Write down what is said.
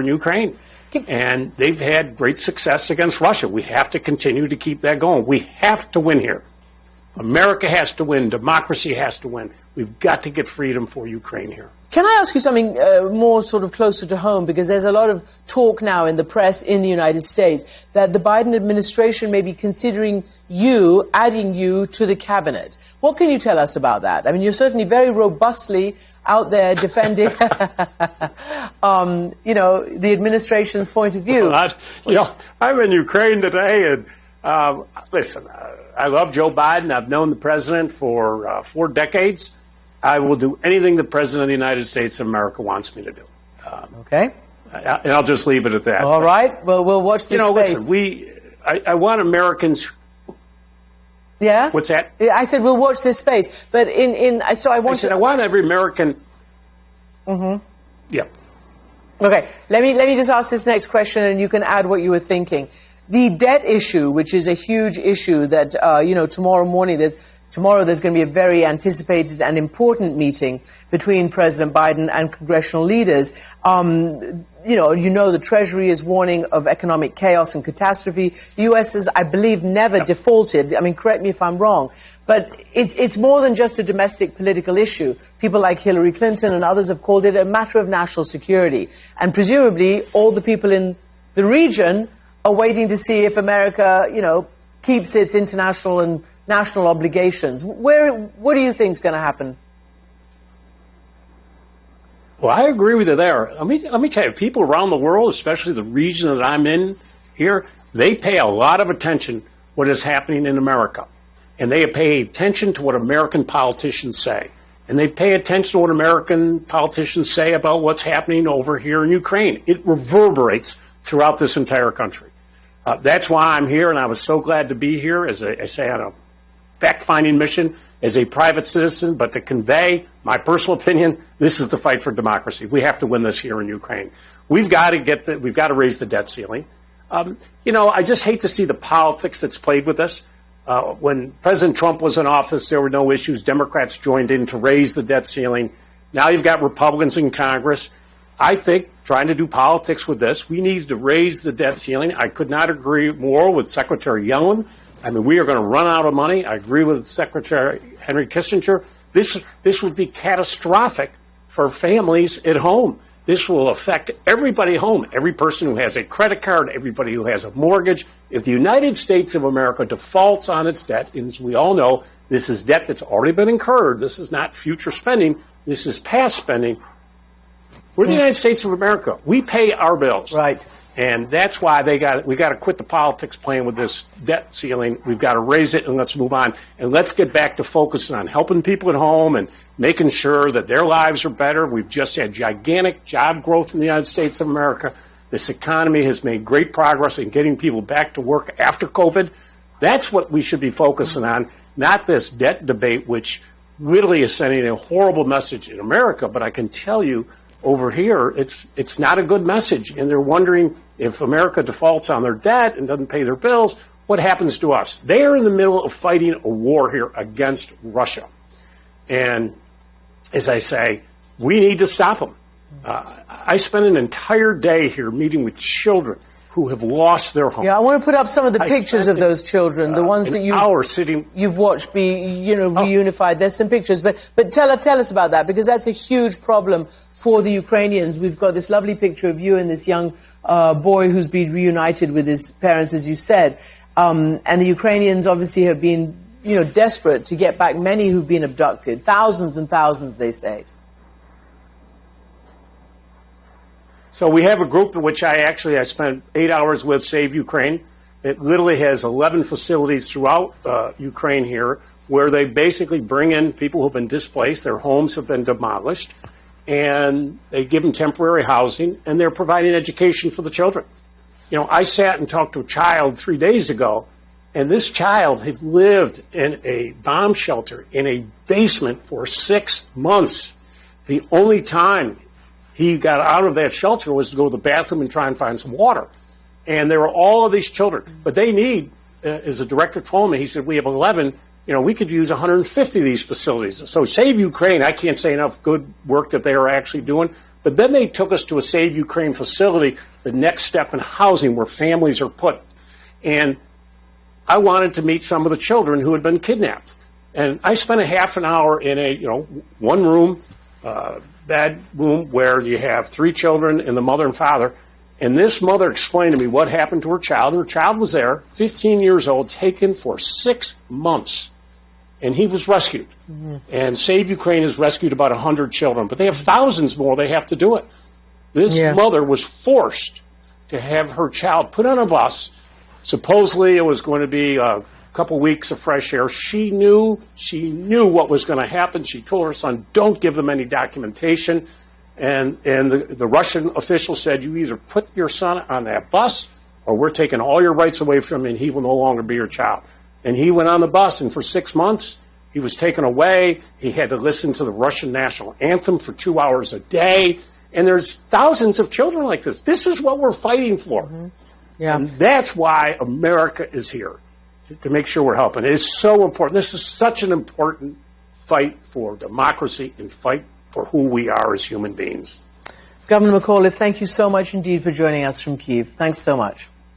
in Ukraine. And they've had great success against Russia. We have to continue to keep that going. We have to win here. America has to win. Democracy has to win. We've got to get freedom for Ukraine here. Can I ask you something more sort of closer to home? Because there's a lot of talk now in the press in the United States that the Biden administration may be considering you, adding you to the cabinet. What can you tell us about that? I mean, you're certainly very robustly out there defending, the administration's point of view. I'm in Ukraine today, and listen, I love Joe Biden. I've known the president for 4 decades. I will do anything the President of the United States of America wants me to do. Okay. And I'll just leave it at that. All right. Well, we'll watch this space. Listen, I want Americans. Yeah? What's that? I said we'll watch this space. But I want every American. Mm-hmm. Yep. Okay. Let me just ask this next question, and you can add what you were thinking. The debt issue, which is a huge issue that, tomorrow morning there's going to be a very anticipated and important meeting between President Biden and congressional leaders. The Treasury is warning of economic chaos and catastrophe. The U.S. has, I believe, never defaulted. I mean, correct me if I'm wrong. But it's more than just a domestic political issue. People like Hillary Clinton and others have called it a matter of national security. And presumably all the people in the region are waiting to see if America, keeps its international and national obligations. What do you think is going to happen? Well, I agree with you there. Let me tell you, people around the world, especially the region that I'm in here, they pay a lot of attention to what is happening in America. And they pay attention to what American politicians say. And they pay attention to what American politicians say about what's happening over here in Ukraine. It reverberates throughout this entire country. That's why I'm here, and I was so glad to be here, as I say, on a fact-finding mission as a private citizen, but to convey my personal opinion, this is the fight for democracy. We have to win this here in Ukraine. We've got to raise the debt ceiling. I just hate to see the politics that's played with this. When President Trump was in office, there were no issues. Democrats joined in to raise the debt ceiling. Now you've got Republicans in Congress. I think trying to do politics with this, we need to raise the debt ceiling. I could not agree more with Secretary Yellen. I mean, we are going to run out of money. I agree with Secretary Henry Kissinger. This would be catastrophic for families at home. This will affect everybody at home, every person who has a credit card, everybody who has a mortgage. If the United States of America defaults on its debt, and as we all know, this is debt that's already been incurred. This is not future spending. This is past spending. We're the United States of America. We pay our bills. Right. And that's why we got to quit the politics playing with this debt ceiling. We've got to raise it, and let's move on. And let's get back to focusing on helping people at home and making sure that their lives are better. We've just had gigantic job growth in the United States of America. This economy has made great progress in getting people back to work after COVID. That's what we should be focusing on, not this debt debate, which literally is sending a horrible message in America. But I can tell you, over here, it's not a good message, and they're wondering if America defaults on their debt and doesn't pay their bills, what happens to us? They are in the middle of fighting a war here against Russia. And as I say, we need to stop them. I spent an entire day here meeting with children who have lost their home. Yeah, I want to put up some of the pictures of those children, the ones that you've watched be, reunified. There's some pictures, but tell us about that, because that's a huge problem for the Ukrainians. We've got this lovely picture of you and this young boy who's been reunited with his parents, as you said. And the Ukrainians obviously have been, desperate to get back many who've been abducted. Thousands and thousands, they say. So we have a group in which I spent 8 hours with, Save Ukraine. It literally has 11 facilities throughout Ukraine here, where they basically bring in people who have been displaced. Their homes have been demolished, and they give them temporary housing, and they're providing education for the children. I sat and talked to a child 3 days ago, and this child had lived in a bomb shelter in a basement for 6 months. The only time he got out of that shelter was to go to the bathroom and try and find some water. And there were all of these children. But they need, as the director told me, he said, we have 11. We could use 150 of these facilities. So Save Ukraine, I can't say enough good work that they are actually doing. But then they took us to a Save Ukraine facility, the next step in housing where families are put. And I wanted to meet some of the children who had been kidnapped. And I spent a half an hour in a, one room, bed room where you have 3 children and the mother and father. And this mother explained to me what happened to her child. Her child was there, 15 years old, taken for 6 months. And he was rescued. Mm-hmm. And Save Ukraine has rescued about 100 children. But they have thousands more. They have to do it. This mother was forced to have her child put on a bus. Supposedly it was going to be a couple weeks of fresh air. She knew what was going to happen. She told her son, don't give them any documentation. And the Russian official said, you either put your son on that bus or we're taking all your rights away from him and he will no longer be your child. And he went on the bus, and for 6 months, he was taken away. He had to listen to the Russian national anthem for 2 hours a day. And there's thousands of children like this. This is what we're fighting for. Mm-hmm. Yeah. And that's why America is here, to make sure we're helping. It is so important. This is such an important fight for democracy and fight for who we are as human beings. Governor McAuliffe, thank you so much indeed for joining us from Kyiv. Thanks so much.